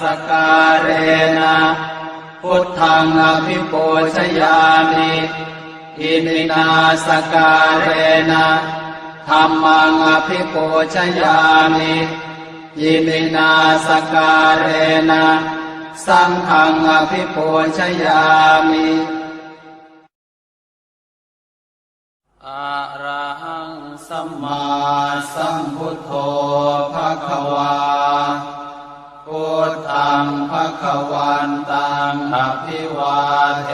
สการเรนะพุทธังอภิปูชยามิอิมินาสการเรนะธัมมังอภิปูชยามิอิมินาสการเรนะสังฆังอภิปูชยามิอะระหังสัมมาสัมพุทโธภควาพุทธังภควันตังอภิวาเท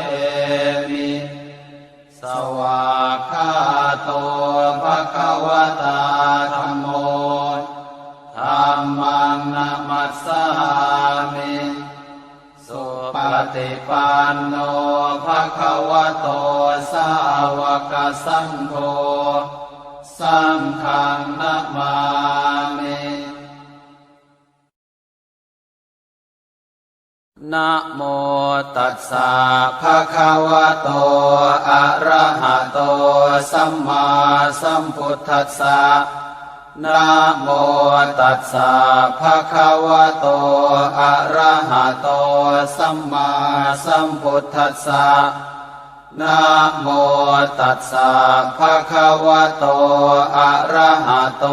มิสวากขาโตภควตาธัมโมธัมมังนะมัสสามิสุปฏิปันโนภควโตสาวกสังโฆสังฆังนะมามินะโมตัสสะภะคะวะโตอะระหะโตสัมมาสัมพุทธัสสะนะโมตัสสะภะคะวะโตอะระหะโตสัมมาสัมพุทธัสสะนะโมตัสสะภะคะวะโตอะระหะโต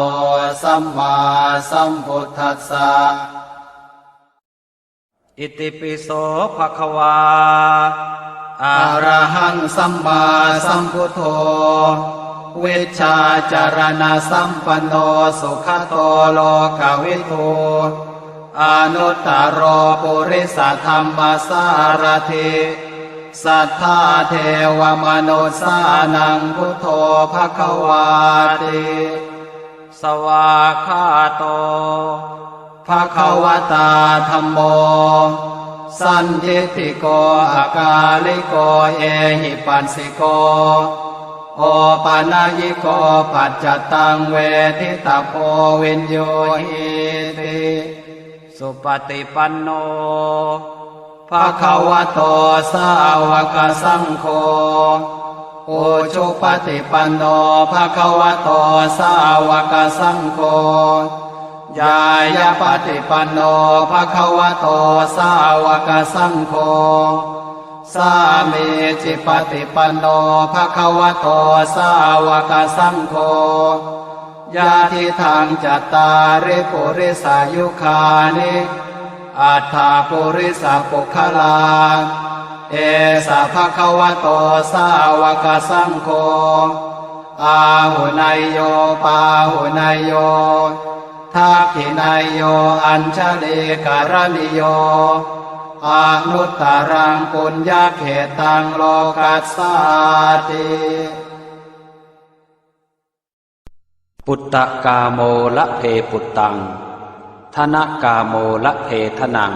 สัมมาสัมพุทธัสสะอิติปิโสภะคะวาอะระหังสัมมาสัมพุทโธเวชชาจารณะสัมปันโนสุขโตโลกวิทูอนุตตรปุริสธรรมสารถิสัทธาเทวมนุสสานังพุทโธภควาติสวากขาโตภควตาธัมโมสันทิฏฐิโกอากาลิโกเอหิปัสสิโกโอปานายิโกปัจจตังเวทิตาโพวินโยหิติสุปฏิปันโนภควโตสาวกสังโฆโอชุปฏิปันโนภควโตสาวกสังโฆยายาปฏิปันโนภควโตสาวกสังโฆสามีจิปฏิปันโนภควโตสาวกสังโฆญาติทางจัตตาริปุริสายุคานิอัฏฐาปุริสปุคลาเอสะภควโตสาวกสังโฆอาหุนายโยปาหุนายโยทักขินายโยอัญชลีการณิโยอนุตตรังปุญญาเขตังโลกัสสาติปุตตะกาโมละเพปุตตังธนกาโมละเพทนัง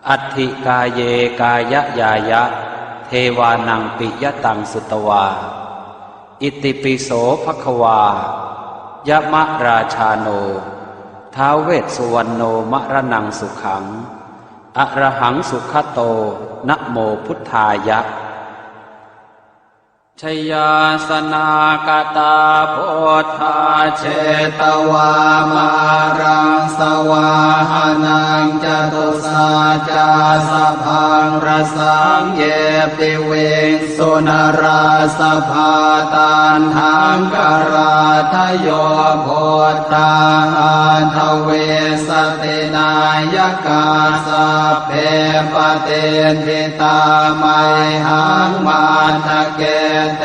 อัตถิกาเยกายยายะเทวานังปิยตังสุตวาอิติปิโสภควายะมะราชาโนท้าวเวสสุวรรณโนมะระนังสุขังอะระหังสุขโตนะโมพุทธายะชยาสนากตาโพธาเชตวามารังสวาหานังจตุสาจาสพังรสังเยปิเวงสุนราสภาตันหังกราทโยโพธาทเวสตินายกาสัพเพปเตทิตาไมหังมาทะเกเต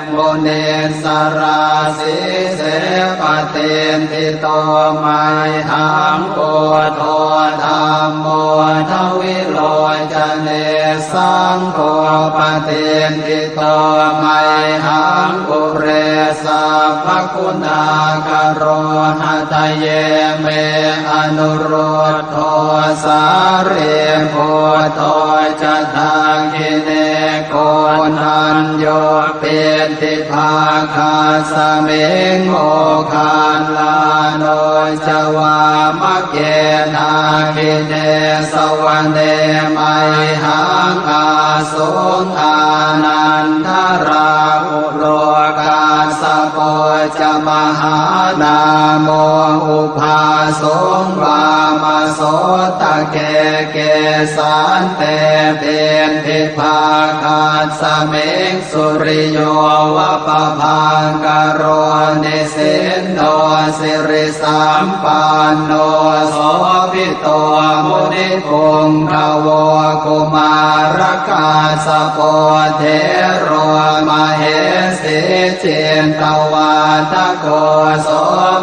โมเนสราสิเสปเตทิโตไมหังโกโทธัมโมทวิโลจเนสังโฆปเตทิโตไมหังกุเรสัพพคุณากโรหะทะเยเมอนุโรธโทสาเรโพโตจะทาคิเนโกนันโยเปติภาคาสเมงโมคานลาโนจวามะเกนาคิเนสวรรเนไมหังอาสุงอานันทราอุโลกาสโป จมหานาโมอุภาสงวามาโสตะเกเกสันเตเป็นทิภาคาสเมงสุริโยวะปะพังกโรเนสินโนสิริสัมปันโนโสภิโตมุนิพงขโวกุมารกาสโปเทโรมเหสีเจนตวาทโกโส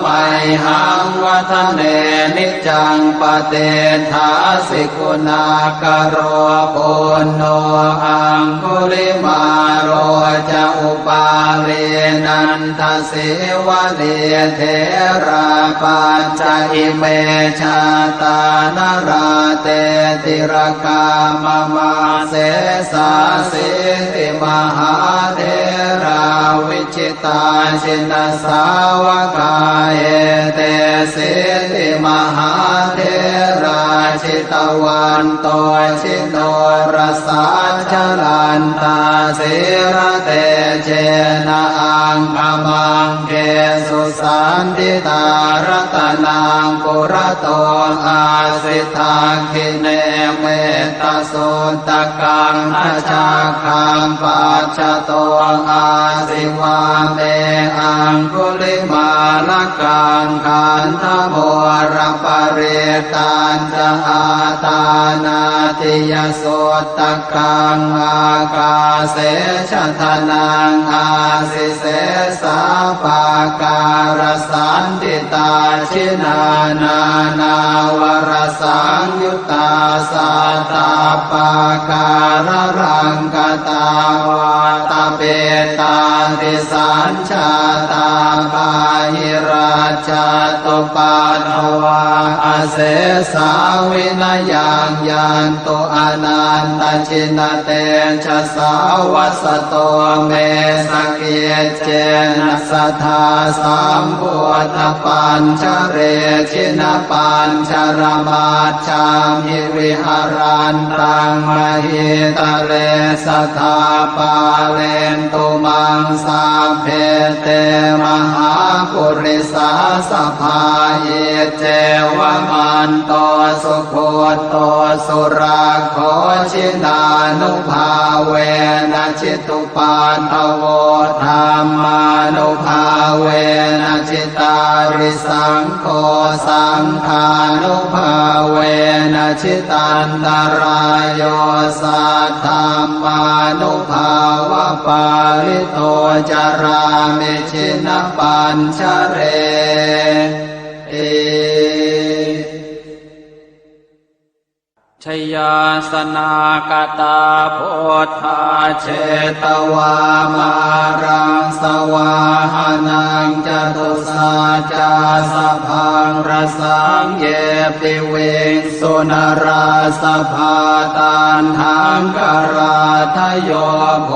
มัยหังวัฒเนนิจังปเตถาสิกุณากโรปุณโนอังคุลิมาโรจะอุปาเรนันทสิวะเดเทราปัญจอิเมชาตานราเตติรกามมาเสสาสิติมหาเทราวิจิตาชินสาวกาเอเตสิติมหาเทราชิตวันโตชิโนรสาชลันตาสิระเตเจนะอังคมังเกสุสันติตารตนังปุระโตอาสิทาคิเนเมตสุตกังอาชาคังปัจจโตอาสิวาเมอังคุลิมาลกังขันธโมรปเรตันจะอาตานาติยโสตกังอากาเสชทนังอาสิเสสาปาการสันติตาชินานานาวรสังยุตตาสัตตาปาการรังกตาวาตาเปตาติสัญชาตาปาหิราชตุปัฏฐวาอาเสสาวินายังยันตุอนันตชินเตชะสาวัสโตเมสเกเจนะสัทธาสัมพุทธปัญชเรชินปัญชรมาชามหิวิหารันตังมหิตะเลสัทธาปาเลนตุมังสาเพเตมหาปุริสาสภาเยเจวมันโตสุโคโตสุราโคชินานุภาเวนะจิตุปันทโวธรรมานุภาเวนะจิตาริสังโฆสังฆานุภาเวนะจิตันตรายโยสัทธามานุภาวะปาริโตจารามิชินปัญชเรเอชยาสนากตาโพธาเชตวามารังสวาหานังจตุสาจาสพังรสังเยปิเวงสุนราสภาตันหังกราทโยโพ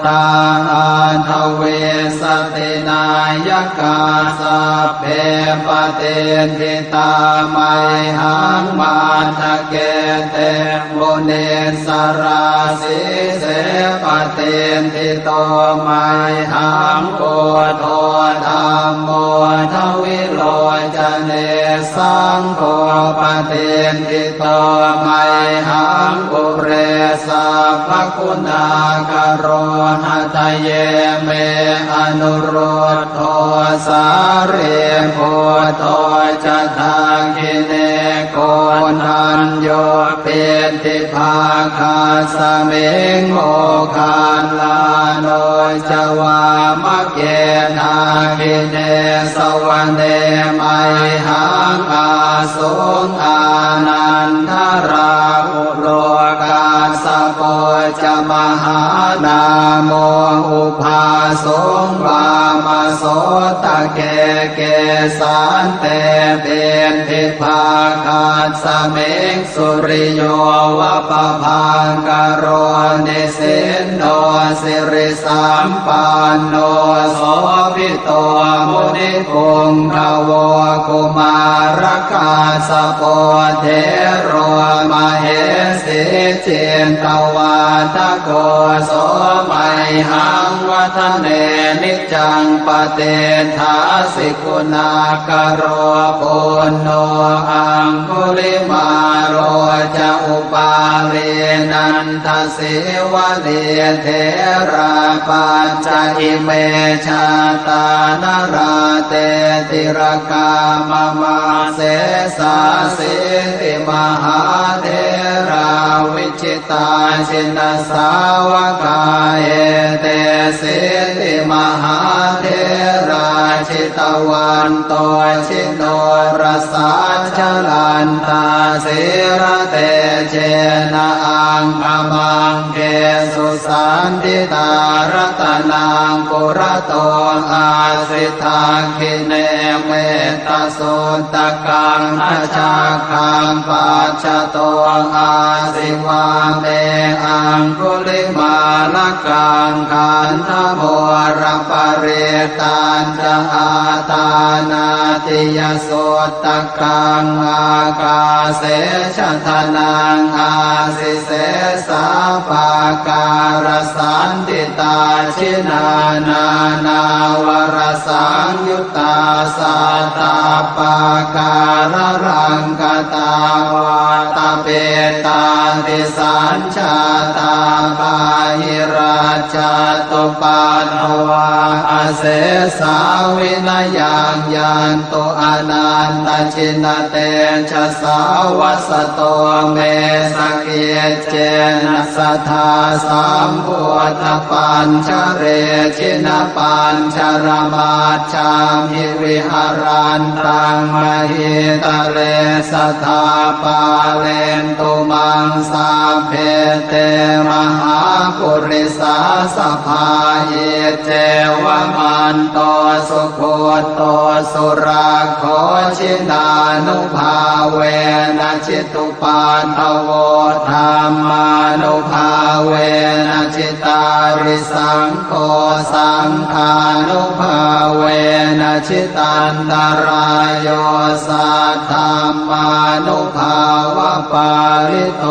ธาอันทเวสตินายกาสัพเพปเตทิตาไมหังมาทะเกเตโมเนสราสิเสปเตทิโตไมหังโกโทธรรมโมทวิโรจเนสังโฆปเตทิโตไมหังปุเรสัพพคุณากโรหะทะเยเมอนุโรธโทสาเรโพโทจะทาคิเนโกนันโยเป็นทิภาคาสเมงโมคานลาโนจวามะเกนาคิเนสวรรเนไมหังอาสุงอานันทราอุโลกาสโปจมหานาโมอุภาสงวามาโสตะเกเกสันเตเป็นทิภาคาสเมงสุริโยวะปะพังกโรเนสินโนสิริสัมปันโนโสภิโตมุนิพงขโวกุมารกาสโปเทโรมเหสีเจน ตวาทโกโสไมหังวัฒเนนิจังปเตทาสิกุณากโรปุณโนอังคุลิมาโรจะอุปาเลนันทสิวะเลเทราปัจจอิเมชาตานราเตติรกามมาเสสาสิติมหาเทราวิชิตาชินสาวกาเอเตสิติมหาเทราชิตวันโตชิโนรสาชลันตาสิระเตเจนะอังอมังเกสุสันติตารตนังปุระโตอาสิทาคิเนเมตตาสุตกังอาชาคังปัจจโตอาสิวาเมอังคุลิมาลกังขันธโมรปเรตันจะอาตานาติยสุตกังอากาเสชทนังอาสิเสสาปาการสันติตาชินานานาวรสังยุตตาสัตตาปาการรังกตาวาตาเปตาติสัญชาตาปาหิราชาตุปันภวาอาเสสาวินยังยันโตอนันตชินเตชะสาวัสโตเมสเกเจนะสัทธาสัมพุทธปัญชเรชินปัญชรมาชามหิวิหารันตังมหิตะเลสัทธาปาเลนตุมังสาเพเตมหาปุริสาสภาเยเจวมันโตสุโคโตสุราโคชินานุภาเวนะชิตุปานทโวธรรมานุภาเวนะชิตาริสังโฆสังฆานุภาเวนะชิตันตรายโยสัทธัมมานุภาวะปาริโต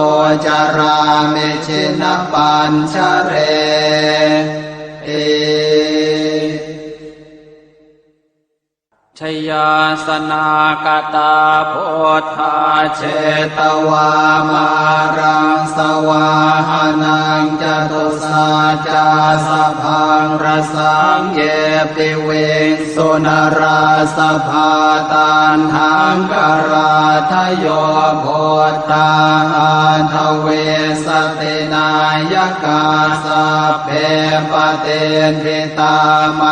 จารามิชินปัญชเรชยาสนากตาโพธาเชตวามารังสวาหานังจตุสาจาสพังรสังเยปิเวสุนราสภาตันหังกราทโยโพธาอันทเวสตินายกาสัพเพปเตนทิตาไม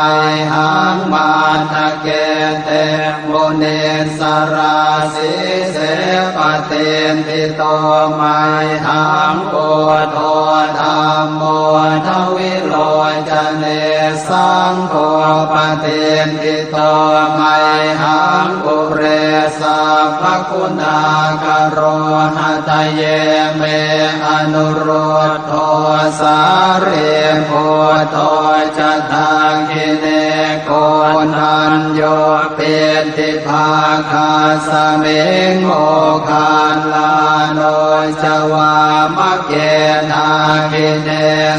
หังมาทะเกเตโมเนสราสิเสปเตนทิโตไมหังโกโทธรรมโมทวิโลจเนสังโฆปเตนทิโตไมหังปุเรสัพพคุณากโรหะทะเยเมอนุโรธโทสาเรโพโทจะทาคิเนโกนันโยเปติภาคาสเมงโมคานลาโนจวามะเกนาคิเน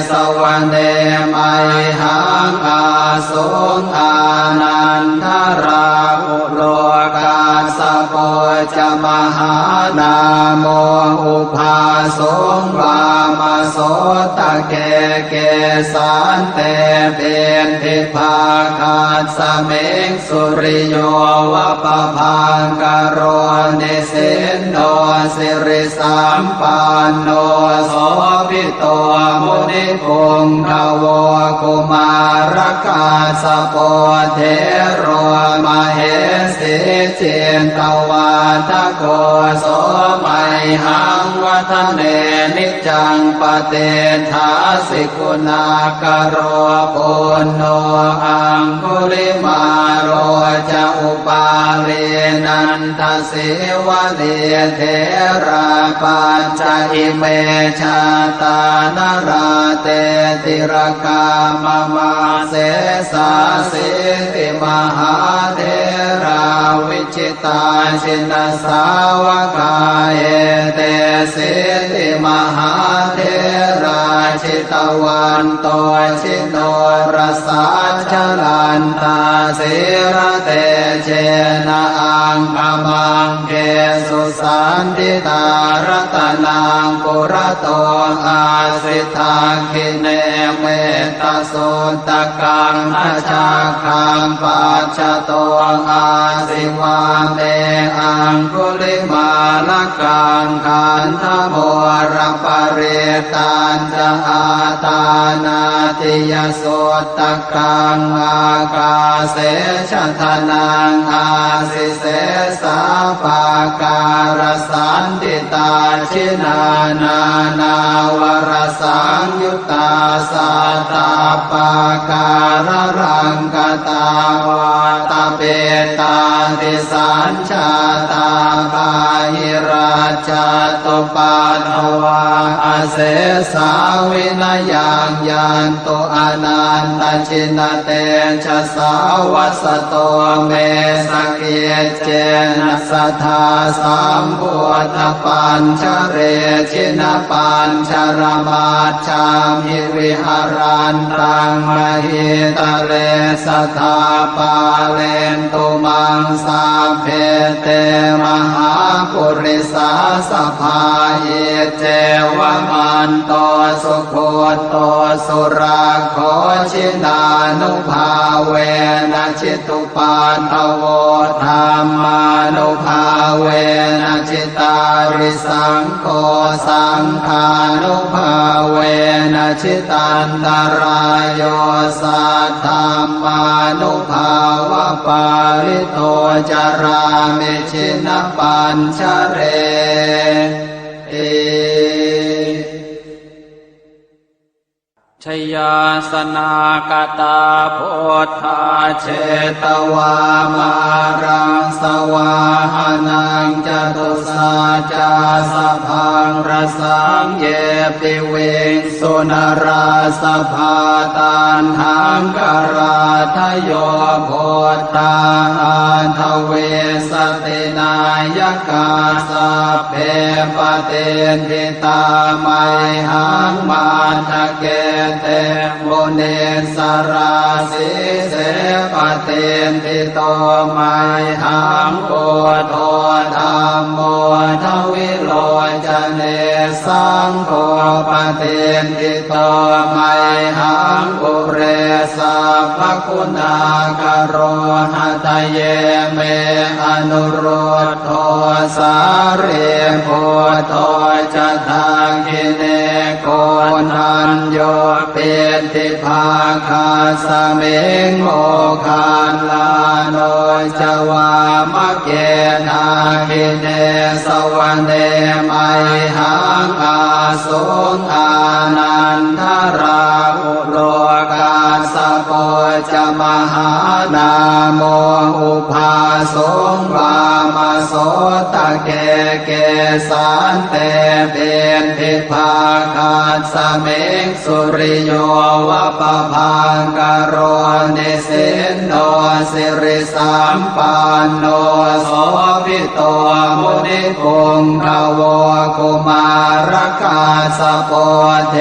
สวรรเนไมหังอาสุงอานันทราอุโลกาสโปจมหานาโมอุภาสงวามโสตะเกเกสันเตเป็นทิภาคาสเมงสุริโยวะปะพังกโรนิสินโนสิริสัมปันโนโสภิโตมุนิพงภวกุมารกาสโปเทโรมเหสิเจนตวาทโกโสไมหังวัฒเนนิจังปเตทาสิกุณากโรปุณโนอังคุลิมาโรจะอุปาเลนันทสิวะเลเทราปัจจอิเมชาตานราเตติรกามมาเสสาสิติมหาเทราวิชิตาชินสาวกาเอเตสิติมหาเท ตวันโตชิโนรสาชลันตาเสระเตเชนะอังคมังเกสุสันติตารตนังปุระโตอาสิทาคิเนเมตสุตกังอาชาคังปัจจโตอาสิวาเมอังคุลิมาลกังขันธโมรปริตันจะอาตานาติยสุตกังอากาเสชทนังอาสิเสสาปาการสันติตาชินานานาวรสังยุตตาสัตตาปาการรังกตาวาตาเปตาติสัญชาตาภาหิราชตุปัฏฐวาอเสสาวินยังยันตุอนันตชินเตชะสาวัสโตเมสเกเจนะสัทธาสัมพุทธปัญชเรชินปัญชรมาชามหิวิหารันตังมหิตะเลสัทธาปาเลนตุมังสาเพเตมหาปุริสาสภาเยเจวมันโตสุโคโตสุราโคชินานุภาเวนะชิตุปัฏฐโวธรรมานุภาเวนะจิตาริสังโฆสังฆานุภาเวนะชิตันตรายโยสัทธามานุภาวะปาริโตจารามิชินปัญชเรชยาสนากตาโพธาเชตวามารังสวาหานังจตุสาจาสพังรสังเยปิเวงสุนราสภาตานหังกราทโยโพธาอันทเวสตินายกาสัพเพปเตทิตาไมหังมาทะเกเตโมเนสราสิเสปเตทิโตไมหังโกโทธรรมโมทวิโลจเนสังโฆปเตทิโตไมหังปุเรสัพพคุณากโรหะตเยเมอนุโรธโทสาเรโพโทจะทาคิเนโกนัญโยเปติภาคาสเมงโมคานลาโนจวามะเกนาคิเนสวะเนไมหังอาสุงอานันทราอุโลกาสโปจะมหานาโมอุภาสงวามโสตะเกเกสันเตเบนทิภาคาสเมงสุริโยวะปะพังกโรนิสินโนสิริสัมปันโนโสภิโตมุนิปุงขโวกุมารกาสโปเท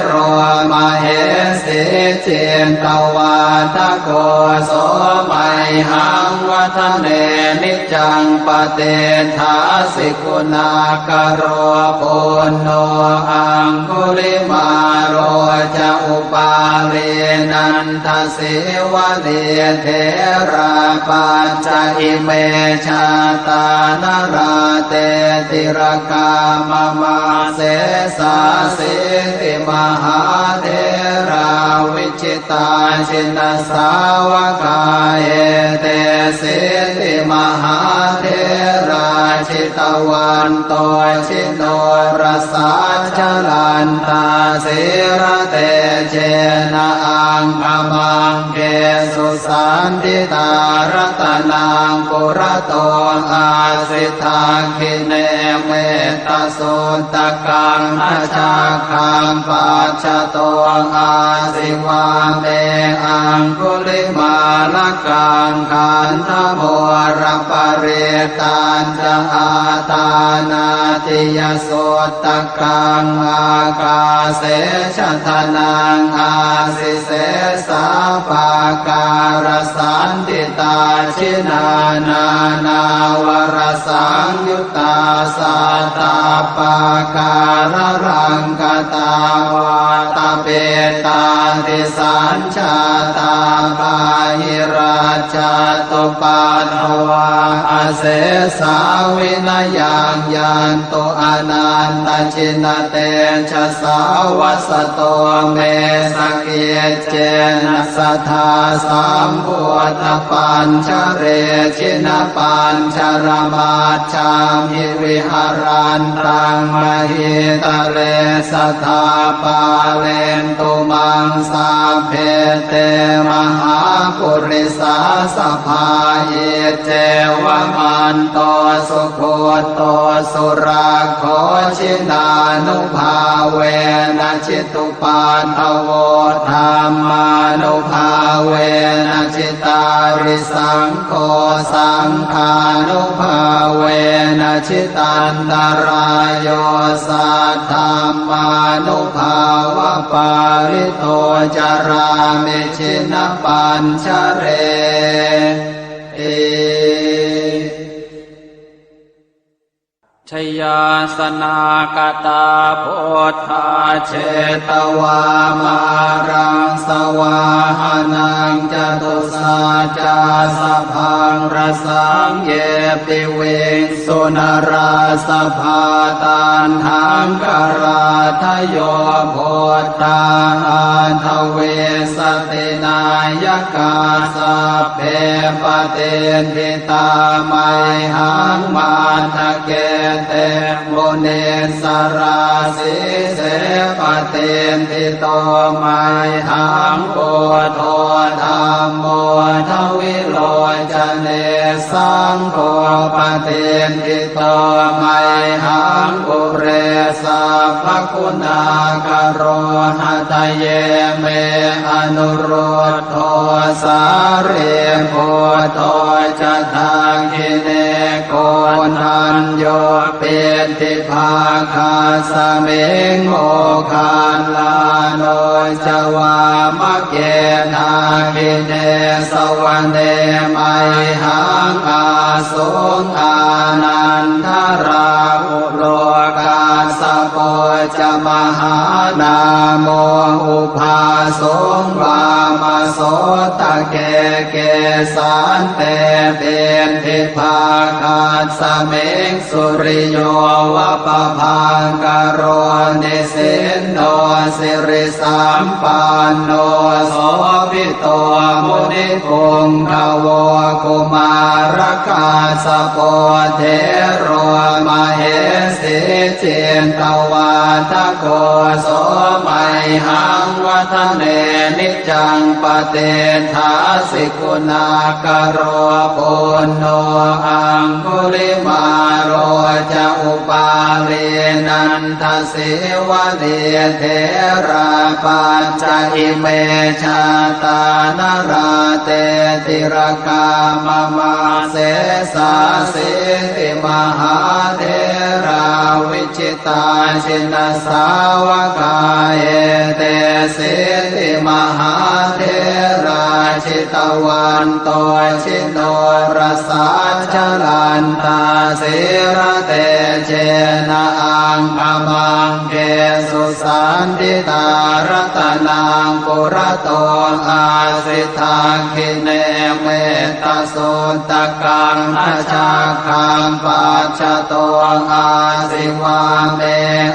โรมเหสิเจนตวาทโกโสไมหังวัฒเนนิจังปเตถาสิกุณากโรปุณโนอังคุลิมาโรจะอุปาเรนันทสิวะเดเทราปัญจอิเมชาตานราเตติรกามมาเสสาสิติมหาเทราวิจิตาชินสาวกาเอเตสิติมหาเทราชิตวันโตชิโนรสาชลันตาเสระเตเจนะอังคมังเกสุสันติตารตนังปุระโตอาสิทาคิเนเมตสุตกังอาชาคังปัจจโตอาสิวาเมอังคุลิมาลกังขันธโมรปริตันจะอาตานา ติยโสตกังอากาเสชทนังอาสิเสสาปาการสันติตาชินานานาวรสังยุตตาสัตตาปาการรังกตาวาตาเปตาติสัญชาตาบาหิราชตุปัฏฐวาอาเสสาวินายังยันโตอนันตชินเตชะสาวัสโตเมสเกเจนะสัทธาสัมพุทธปัญชเรชินปัญชรมาชามิวิหารันตังมหิตะเลสัทธาปาเลนตุมังสาเพเตมหาปุริสาสภาเยเจวมันโตสุโคโตสุราโคชินานุภาเวนะจิตุปาทโวธรรมานุภาเวนะจิตาริสังโฆสังฆานุภาเวนะจิตันตรายโยสัทธามานุภาวะปาริโตจารามิชินปัญชเรชยาสนากตาโพธาเชตวามารังสวาหานังจตุสาจาสพังรสังเยปิเวสุนราสภาตันหังกราทโยโพธาอันทเวสตินายกาสัพเพปเตนทิตาไมหังมาทะเกเตโมเนสราสิเสปเตนทิโตไมหังโพโธธัมโมทวิโลจเนสังโฆปเตนทิโตไมหังปุเรสัพพคุณากโรหะทะเยเมอนุโรธโทสาเรโพโธจะทังคิเนโกนันโยเปติภาคาสเมงโมคานลาโนจวามะเกนาคิเนสวรรเนไมหังอาสุงอานันทราอุโลกาสโปจะมหานาโมอุภาสงวามโสตะเกเกสันเตเป็นทิภาคาสเมงสุริโยวะปะพังกโรนิสินโนสิริสัมปันโนโสภิโตมุนิพงภวกุมารกาสโปเทโรมเหสิเจนตวาทโกโสมัยหังวัฒเนนิจังปเตทาสิกุณากโรปุณโนอังคุลิมาโรจะอุปาเลนันทสิวะเดเทราปัญจอิเมชาตานราเตติรกามมาเสสาสิติมหาเทราวิจิตาชินสาวกายเตสิติมหาเทราชิตวันโตชิโนรสาชลันตาสิระเตเจนะอังคมังเกสุสันติตารตนังปุระโตอาสิทาคิเนเมตสุตกังอาชาคังปัจจโตอาสิวาเม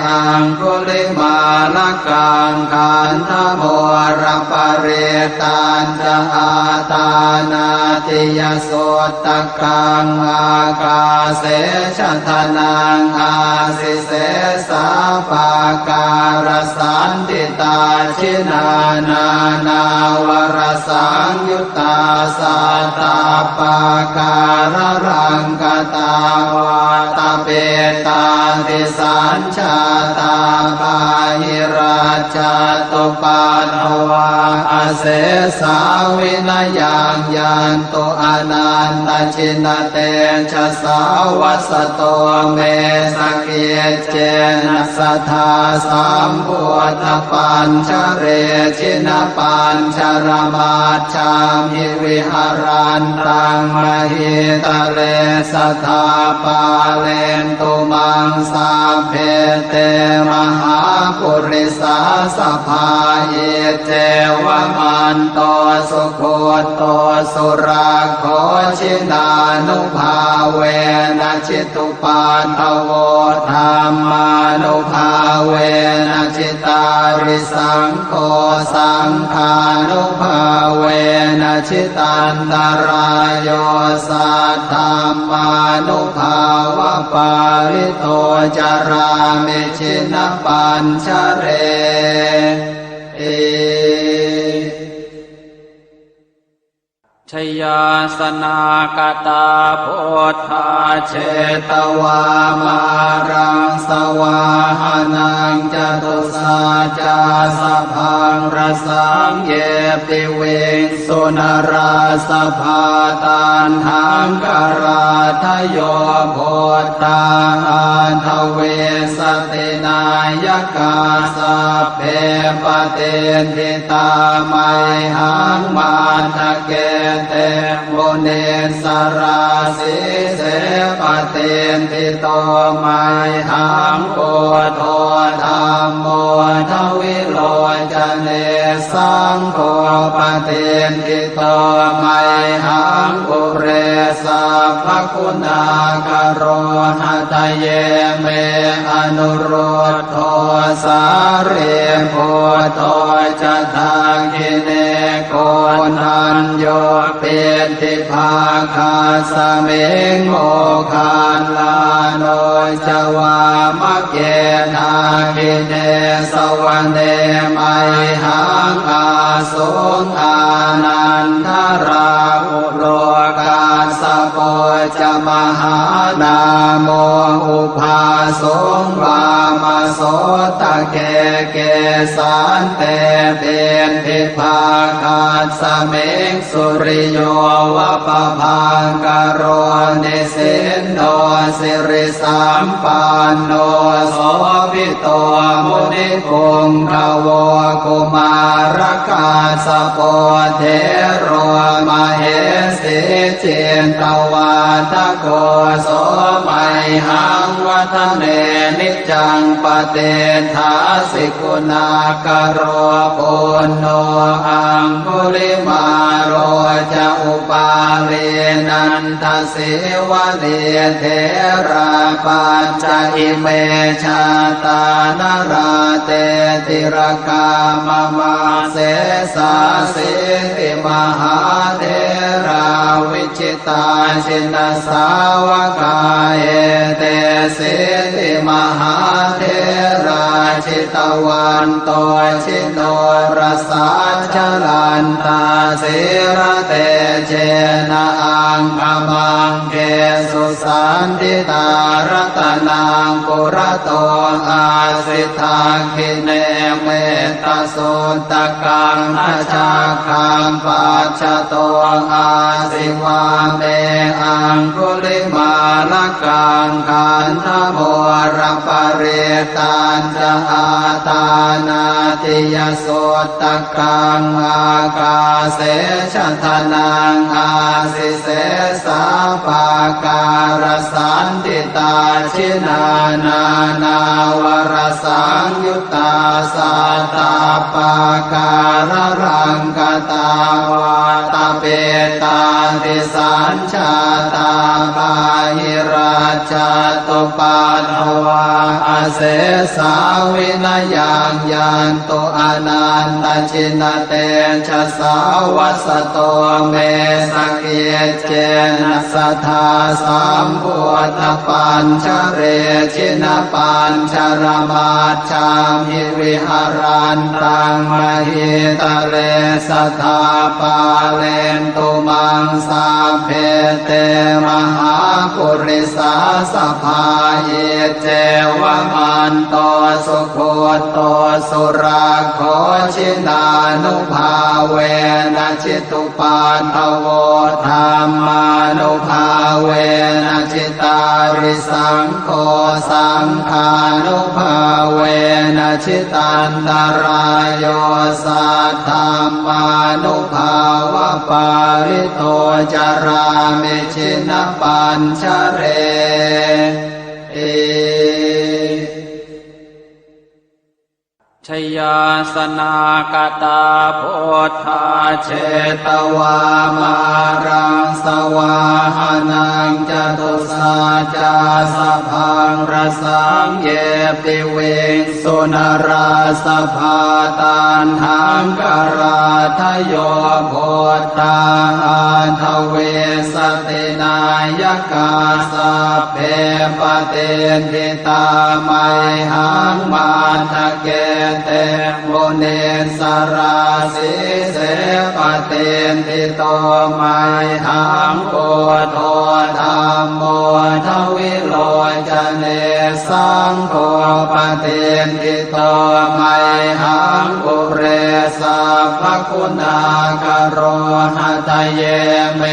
อังคุลิมาลกังขันธโมรปเรตันจะอาตานาติยโสตกังอากาเสชทนังอาสิเส สาปาการสันติตาชินานานาวรสังยุตตาสัตตาปาการรังกตาวาตาเปตาติสัญชาตาภาหิราชาตุปาทวาอาเสสาวินยังยันตุอนันตชินเตชะสาวัสโตเมสเกเจนะสัทธาสัมพุทธปัญชเรชินปัญชรมาชามิวิหารันตังมหิตะเลสัทธาปาเลนตุมังสาเพเตมหาปุริสาสภาเยเจวมันโตสุโคโตสุราโคชินานุภาเวนะจิตุปาทโวธรรมานุภาเวนะจิตาริสังโฆสังฆานุภาเวนะจิตันตรายโยสัทธามานุภาวะปาริโตจารามิชินปัญชเรชยาสนากตาโพธาเชตวามารังสวาหานังจตุสาจาสพังรสังเยปิเวงสุนราสภาตันหังกราทโยโพธาอันทเวสตินายกาสัพเพปเตนทิตาไมหังมาทะเกเตโมเนสราสิเสปเตนทิโตไมหังโกโทธรรมโมทวิโลจเนสังโฆปเตนทิโตไมหังอุเรสัพพคุณากโรหะทะเยเมอนุโรธโทสาเรโพโตจะทาคิเนโกนันโยเปติภาคาสเมงโมคานลาโนจวามะเกนาคิเนสวรรเนไมหังอาสุงอานันทราอุโลกาสโปจะมหานาโมอุภาสงวามโสตะเกเกสันเตเบนทิภาคาสเมงสุริโยวะปะพังกโรเนสินโนสิริสัมปันโนโสภิโตมุนิคุงขโวกุมารกาสโปเทโรมเหสิเจนตวาทโกโสไมหังวัฒเนนิจังปเตทาสิกุณากโรปุณโนอังคุลิมาโรจะอุปาเรนันทสิวะเนเทราปัญจอิเมชาตานราเตติรกามมาเสสาสิติมหาเทราวิจิตาชินสาวกายเตสิติมหาเทราชิตวันโตชิโนรสาชลันตาสิระเตเจนะอังคมังเกสุสันติตารัตนังปุระโตอาสิทาคิเนเมตสุตตะกังอาชาคังปัจจโตอาสิวาเมอังคุลิมาลกังขันธโมรปเรตันจะอาตานาติยโสตะกังอากาเสชะทนังอาสิเสสาปาการสันติตาชินานานาวรสังยุตตาสัตตาปาการรังกตาวาตาเปตาติสัญชาตาภาหิราชาตุปาท วาอาเสสาวินายังยันโตอนันตชินเตชะสาวัสโตเมสกเกเจนะสัทธาสัมพุทธปัญชเรชินปัญชรมาชามหิวิหารันตังมหิตะเลสัทธาปาเลนตุมังสาเพเตมหาปุริสาสภาเยเจวมันโตสุโคโตสุราโคชินานุภาเวนะจิตุปาทโวธรรมานุภาเวนะจิตาริสังโฆสังฆานุภาเวนะจิตันตรายโยสัทธามานุภาวะปาริโตจารามิชินปัญชเรเอชยาสนากตาโพธาเชตวามารังสวาหานังจตุสาจาสพังรสังเยปิเวงสุนราสภาตันหังกราทโยโพธาอันทเวสตินายกาสัพเพปเตทิตาไมหังมาทะเกเตโมเนสราสิเสปเตทิโตไมหังโอโทธัมโมทวิโลจเนสังโฆปเตทิโตไมหังปุเรสัพพคุณากโรหะทะเยเม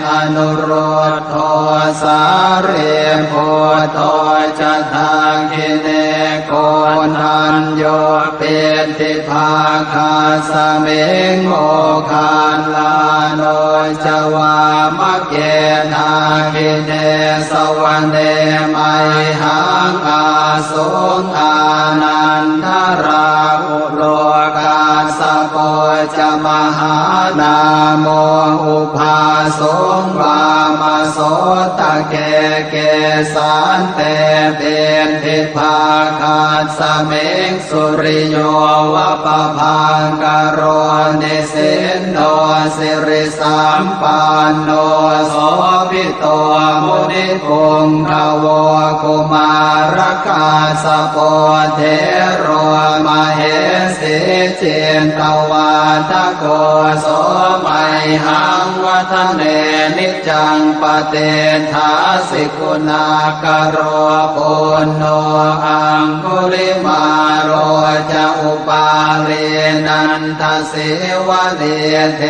อนุโรธโทสาเรโพโทจะทาคิเนโกนันโยเปติภาคาสเมงโมคานลาโนจวามะเกนาคิเนสวรรเนไมหังอาสุงอานันทราอุโลกาสโปจะมหานาโมอุภาสงวามโสตะเกเกสันเตเป็นทิภาคาสเมงสุริโยวะปะพังกโรนิสินโนสิริสัมปันโนโสภิโตมุนิพงขโวกุมารกาสโปเทโรมเหสิเจนตวาทโกโสไมหังวัฒเนนิจังปเตทาสิกุณากโรปุณโนอังคุลิมาโรจะอุปาเรนันทสิวะเดเท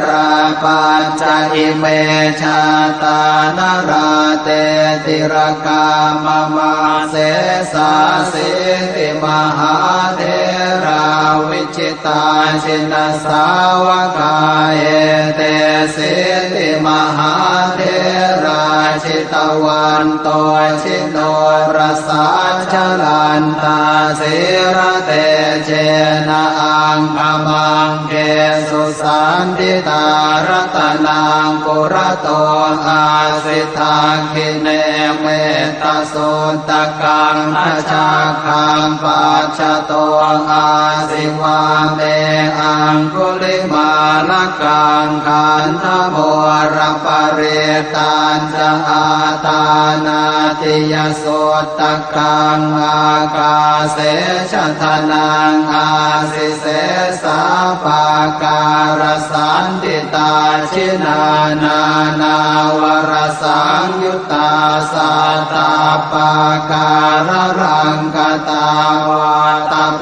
ราปัญจอิเมชาตานราเตติรกามมาเสสาสิติมหาเทราวิจิตาชินสาวกาเอเตสิติมหาเทราชิตวันโตชิโนรสาชลันตาสิระเตเจนะอังคมังเกสุสันติตารัตนังปุระโตอาสิทาคิเนเมตตาสุตกังอาชาคังปัจจโตอาสิวาเมอังคุลิมาลกังขันธโมรปเรตันจะอาตานาติยสุตกังอากาเสชทนังอาสิเสสาปาการสันติตาชินานานาวรสังยุตตาสัตตาปาการรังกตาวาตาเป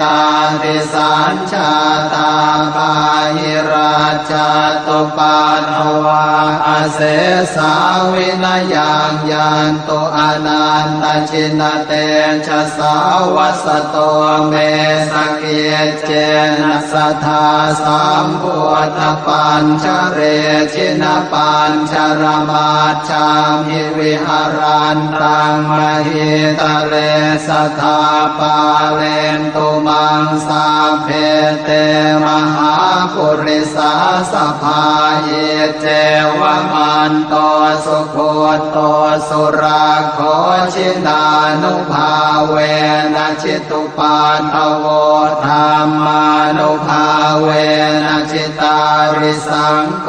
ตาติสัญชาตาภาหิราชตุปาทวาอาเสสาวินายังยันโตอนันตชินเตชะสาวัสโตเมสกเกเจนะสัทธาสัมพุทธปัญชเรชินปัญชรมาชามหิวิหารันตังมหิตะเลสัทธาปาเลนตุมั งสัพเพเตมหาปุริสาสภาเยเจวมันโตสุโคโตสุราโคชินานุภาเวนะชิตุปาทโวธรรมานุภาเวนะชิตาริสังโฆ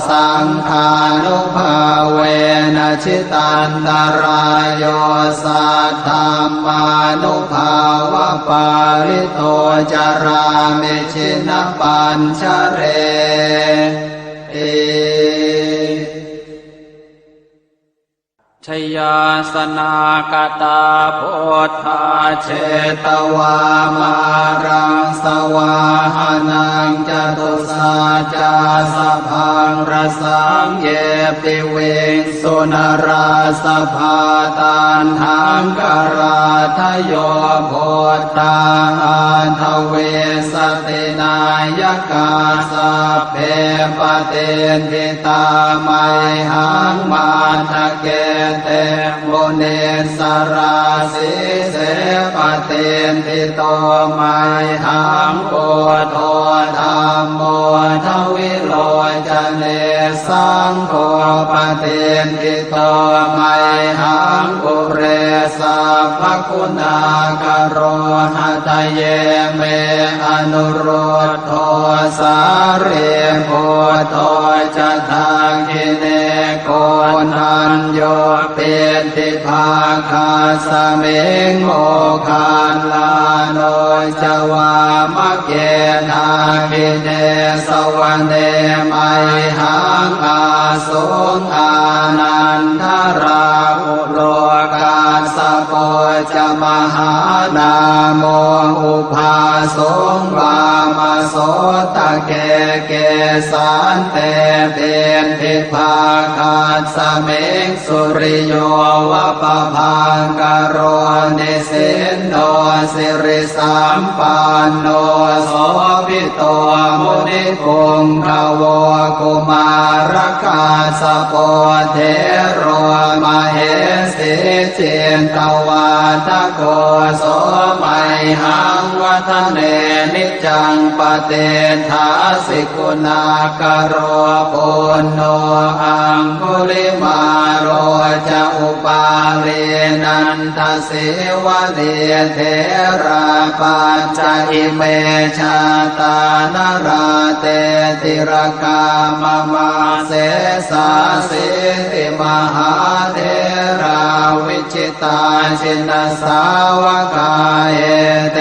สังฆานุภาเวนะชิตันตรายโยสัทธามานุภาวะปาริโตจารามิชินปัญชเรชยาสนากตาโพธาเชตวามารังสวาหานังจตุสาจาสพังรสังเยปิเวงสุนราสภาตันหังกราทโยโพธาอันทเวสตินายกาสัพเพปเตนทิตาไมหังมาทะเกเตโมเนสราสิเสปเตนทิโตไมหังโกโทธรรมโมทวิโลจเนสังโฆปเตนทิโตไมหังกุเรสัพพคุณากโรหะทะเยเมอนุโรธโทสาเรโพโทจะทาคิเนโกนันโยเปติภาคาสเมงโมคานลาโนจวามะเกทาคิเนสวรรเนไมหังอาสุงอานันทราอุโลกาสโปจะมหานาโมอุภาสงวามโสตะเกเกสันเตเป็นทิภาคาสเมงสุริโยวะปะพังกโรนิสินโนสิริสัมปันโนโสภิโตมุนิปุงขโวกุมารกาสโปเทโรมเหสิเจนตวาทโกโสมัยหังวัฒเนนิจังปเตทาสิกุณากโรปุณโนอังคุลิมาโรจะอุปาเรนันทสิวะเดเทราปัญจอิเมชาตานราเตติรกามมาเสสาสิติมหาเทราวิจิตาชินสาวกาเอเต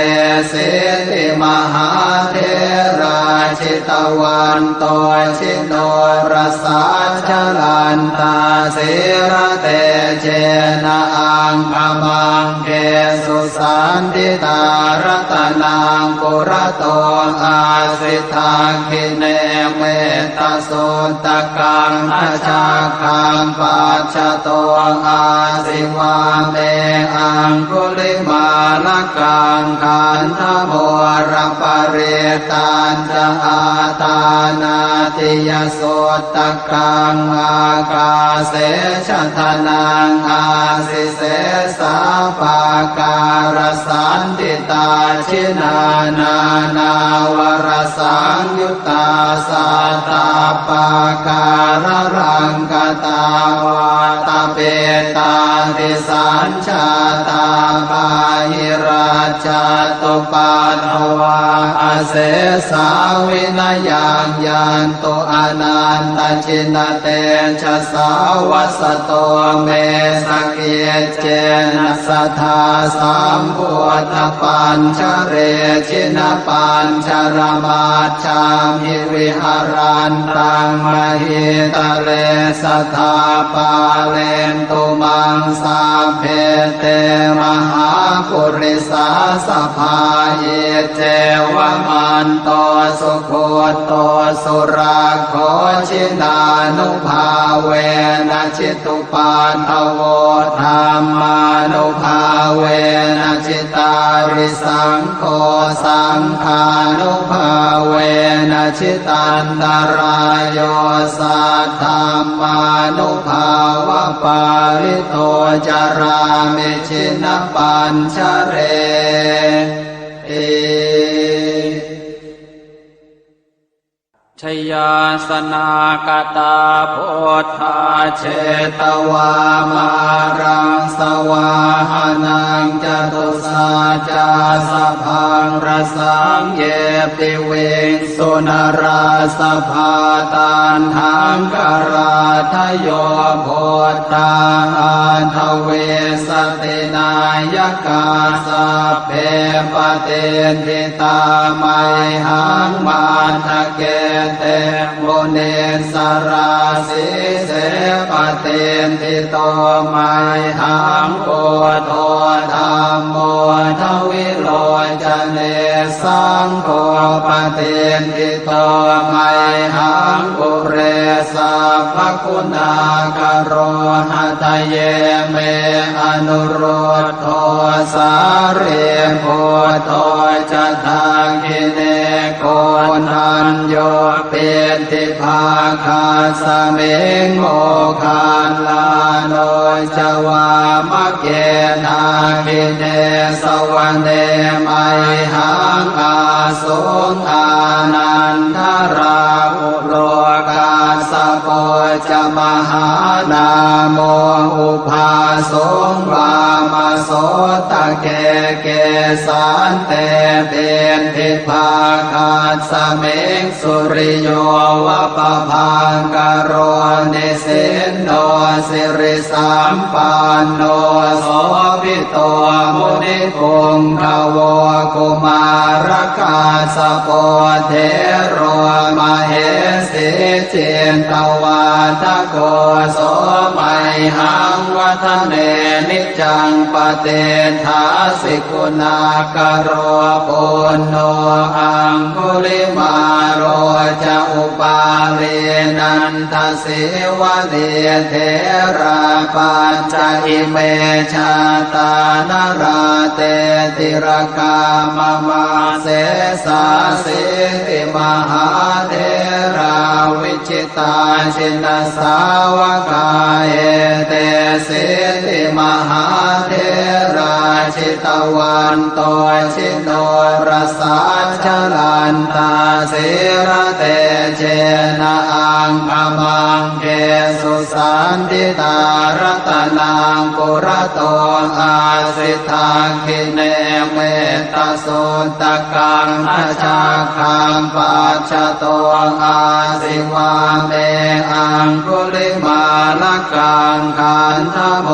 สิติมหาเทราชิตวันโตชิโนรสาชลันตาสิระเตเจนะอังคมังเกสุสันติตารัตนังปุระโตอาสิทาคิเนเมตโสตกังอาชาคังปัจจโตอาสิวาเมอังคุลิมาลกังขันธโมรปเรตันจะอาตานาติยโสตกังอากาเสชทนังอาสิเสสาปาการสันติตาชินานานาวรสังยุตตาสัตตาปาการรังกตาวาตาเปตาติสัญชาตาปาหิราชาตุปัฏฐวาอาเสสาวินายังยันตุอนันตชินเตชะสาวสโตเมสเกเจนะสัทธาสัมพุทธปัญชเรชินปัญชรมาชามิวิหารันตังมหิตะเลสัทธาปาเลนตุมังสาเพเตมหาปุริสาสภาเยเจวมันโตสุโคโตสุราโคชินานุภาเวนะชิตุปาทโวธรรมานุภาเวนะชิตาริสังโฆสังฆานุภาเวนะชิตันตรายโยสัทธามานุภาวะปาริโตจารามิชินปัญชเร าสนากตาพุทธาเช ตวามารังสวาหานังจตุสาจาสพังรสังเยปิเวงสุนราสภาตันหังกราทโยโพธาทเวสตินายกาสัพเพปเตทิตาไมหังมาทะเกเตโมเนสราสิเสปเตทิโตไมหังโอโทธัมโมทวิโรจเนสังโฆปเตทิโตไมหังอุเรสัพพคุณากโรหะทะเยเมอนุโรธโทสาเรโพโทจะทาคิเนโกนันโยเปติภาคาสเมงโมคาลาโนจวามะเกนาคิเนสวะเนไมหังอาสุงอานันทราอุโลกาสโปจะมหานาโมอุภาสงวามโสตะเกเกสันเตเป็นทิภาคาสเมงสุริโยวะปะพังกโรเนสินโนสิริสัมปันโนโสภิโตมุนิพงขโวกุมารกาสโปเทโรมเหสิเจนตวาทโกโสไมหังวัฒเนนิจังปเตถาสิกุณากโรปุณโนอังคุลิมาโรจะอุปาเลนันทสิวะเดเทราปัญจอิเมชาตานราเตติรกามมาเสสาสิติมหาเทราวิจิตาชินสาวกาเอเตสิติมหาเทราชิตวันโตชิโนรสาชลันตาสิระเตเจนะอังคมังเกสุสันติตารตนังปุระโตอาสิทาคิเนเมตตาสุตตะกังอาชาคังปัจจโตอาสิวาเมอังคุลิมาลกังขันธโม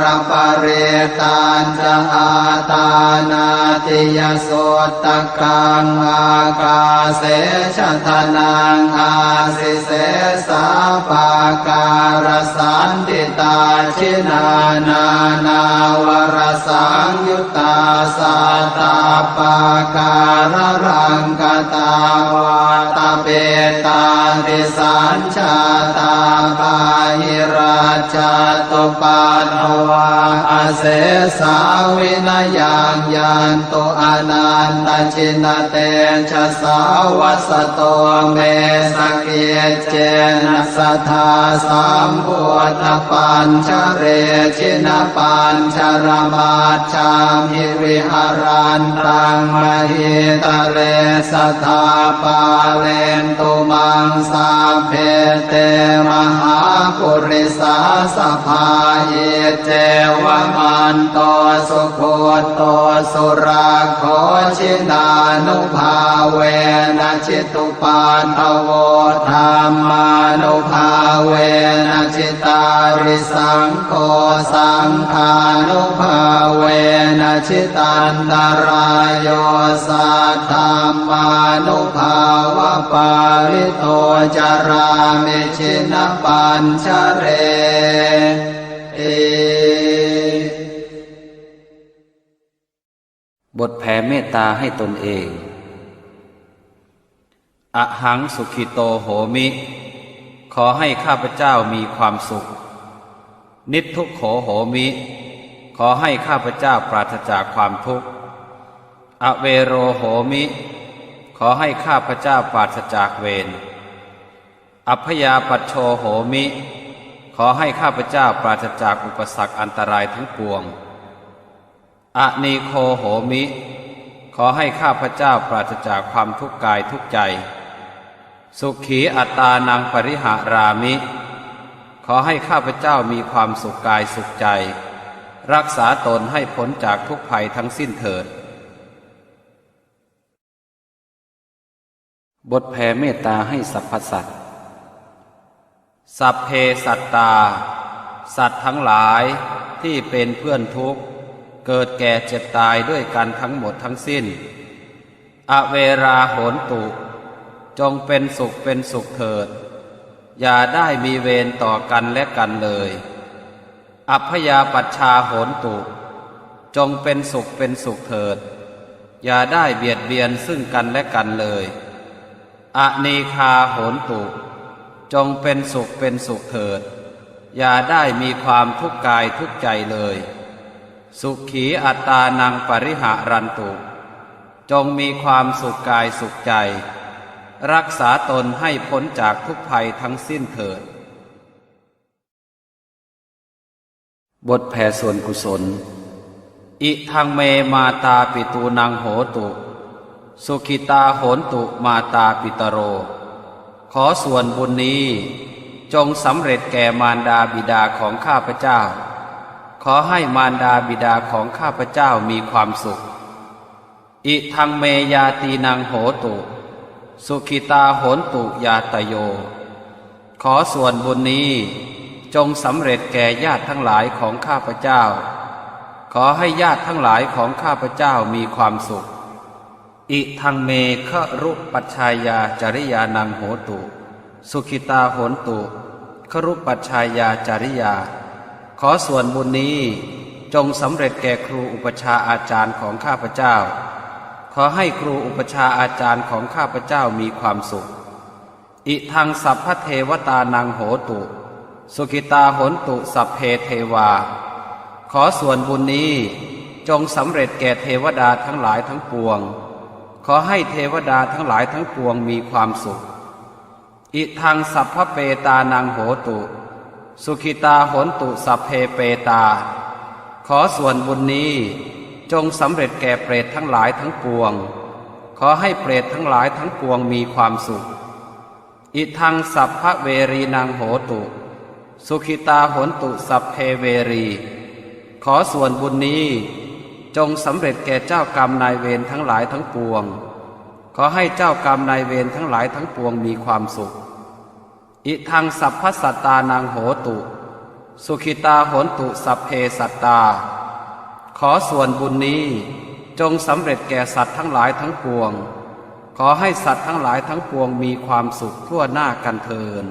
รปริตันจะอาตานาติยสุตตะกังอากาเสชะทนังอาสิเสสาปาการสันติตาชินานานาวรสังยุตตาสัตตาปาการรังกตาวาตาเปตาติสัญชาตาปาหิราชตุปันโนวาอาเสสาวินายังยันโตอนันตชินเตชะสาวัสโตเมสเกเจนะสัทธาสัมพุทธปัญชเรชินปัญชรมาชามหิวิหารันตังมหิตะเลสัทธาปาเลนตุมังสาเพเตมหาปุริสาสภาเยเจวมันโตสุโคโตสุราโคชินานุภาเวนะจิตุปาทโวธรรมานุภาเวนะจิตาริสังโฆสังฆานุภาเวนะจิตันตรายโยสัทธรรมานุภาวะปาริโตจารามิชินปัญชเรเอบทแผ่เมตตาให้ตนเองอหังสุขิโตโหมิขอให้ข้าพเจ้ามีความสุขนิพทุกโขโหมิขอให้ข้าพเจ้าปราศจากความทุกข์อเวโรโหมิขอให้ข้าพเจ้าปราศจากเวรอัพยาปัชโชโหมิขอให้ข้าพเจ้าปราศจากอุปสรรคอันตรายทั้งปวงอนีโคโหมิขอให้ข้าพเจ้าปราศจากความทุกข์กายทุกใจ สุขีอัตตานังปริหารามิขอให้ข้าพเจ้ามีความสุขกายสุขใจรักษาตนให้พ้นจากทุกภัยทั้งสิ้นเถิดบทแผ่เมตตาให้สรรพสัตว์สัพเพสัตตาสัตว์ทั้งหลายที่เป็นเพื่อนทุกข์เกิดแก่เจ็บตายด้วยกันทั้งหมดทั้งสิ้นอเวราโหนตุจงเป็นสุขเป็นสุขเถิดอย่าได้มีเวรต่อกันและกันเลยอัพพยาปัชชาโหนตุจงเป็นสุขเป็นสุขเถิดอย่าได้เบียดเบียนซึ่งกันและกันเลยอนีคาโหนตุจงเป็นสุขเป็นสุขเถิดอย่าได้มีความทุกข์กายทุกข์ใจเลยสุขีอัตตานังปริหารันตุจงมีความสุขกายสุขใจรักษาตนให้พ้นจากทุกภัยทั้งสิ้นเถิดบทแผ่ส่วนกุศลอิทังเมมาตาปิตูนังโหตุสุขิตาโหนตุมาตาปิตโรขอส่วนบุญนี้จงสำเร็จแก่มารดาบิดาของข้าพเจ้าขอให้มารดาบิดาของข้าพเจ้ามีความสุขอิทังเมยาตีนังโหตุสุขิตาโหนตุยาตโยขอส่วนบุญนี้จงสำเร็จแก่ญาติทั้งหลายของข้าพเจ้าขอให้ญาติทั้งหลายของข้าพเจ้ามีความสุขอิทังเมฆรุปัชชายาจริยานังโหตุสุขิตาโหนตุฆรุปัชชายาจริยาขอส่วนบุญนี้จงสำเร็จแก่ครูอุปชาอาจารย์ของข้าพเจ้าขอให้ครูอุปชาอาจารย์ของข้าพเจ้ามีความสุขอิทังสัพพเทวตานังโหตุสุขิตาโหนตุสัพเพเทวาขอส่วนบุญนี้จงสำเร็จแก่เทวดาทั้งหลายทั้งปวงขอให้เทวดาทั้งหลายทั้งปวงมีความสุขอิทังสัพพเปตานังโหตุสุขิตาโหนตุสัพเพเปตาขอส่วนบุญนี้จงสำเร็จแก่เปรตทั้งหลายทั้งปวงขอให้เปรตทั้งหลายทั้งปวงมีความสุขอิทังสัพพเวรีนังโหตุสุขิตาโหนตุสัพเพเวรีขอส่วนบุญนี้จงสำเร็จแก่เจ้ากรรมนายเวรทั้งหลายทั้งปวงขอให้เจ้ากรรมนายเวรทั้งหลายทั้งปวงมีความสุขอิทังสัพพสัตตานังโหตุสุขิตาโหนตุสัพเพสัตตาขอส่วนบุญนี้จงสำเร็จแก่สัตว์ทั้งหลายทั้งปวงขอให้สัตว์ทั้งหลายทั้งปวงมีความสุขทั่วหน้ากันเทอญ